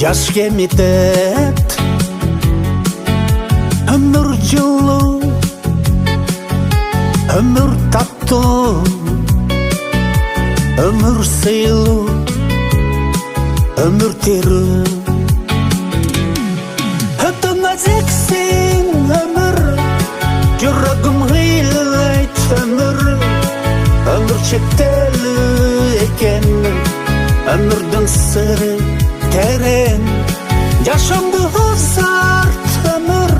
жаш кемитет, өмүр жылуу, өмүр таттуу, өмүр сыйлуу, өмүр терүү. Өтө назиксиң өмүр, жүрөгүм ыйлайт өмүр, өмүр чектелүү экен, өмүрдүн сыры терең. Жашоомду узарт өмүр,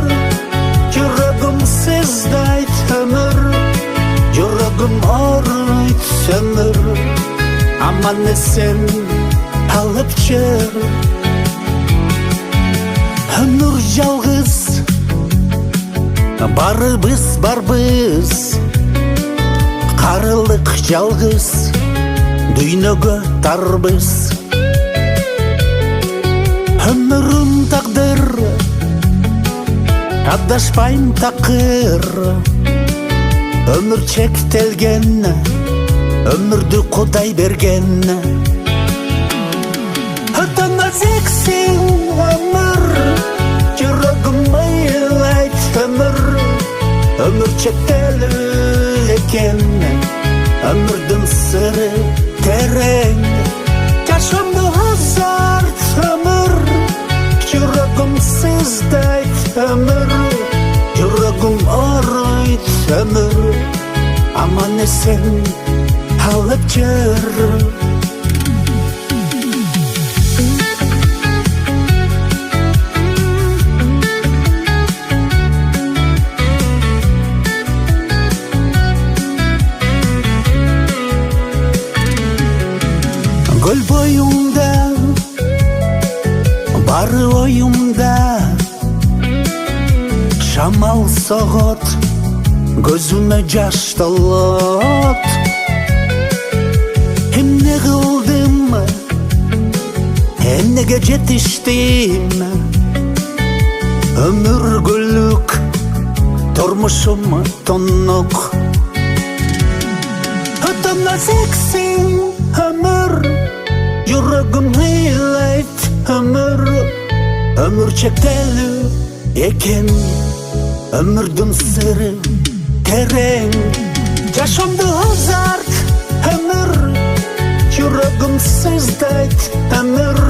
жүрөгүм сыздайт өмүр, жүрөгүм ооруйт өмүр, аман эсен алып жүр. Өмүр жалгыз, барыбыз барбыз, карылык жалгыз, дүйнөгө тарбыз. Өмүрүм тагдыр, адашпайм такыр, өмүр чектелген, өмүрдү Кудай берген. Өтө назиксиң өмүр, жүрөгүм ыйлайт өмүр, өмүр чектелүү экен, өмүрдүн сыры терең. Жашоомду узарт өмүр, жүрөгүм сыздайт өмүр, жүрөгүм ооруйт өмүр, аман эсен алып жүр. Көл боюңда, бары оюңда, шамал согот, көзүмө жаш толот. Эмне кылдым, эмнеге жетиштим, өмүргүлүк, турмушум тоннок. Өтө назиксиң өмүр, жүрөгүм ыйлайт өмүр, өмүр чектелүү экен, өмүрдүн сыры терең. Жашоомду узарт өмүр, жүрөгүм сыздайт өмүр,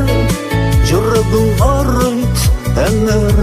жүрөгүм ооруйт өмүр,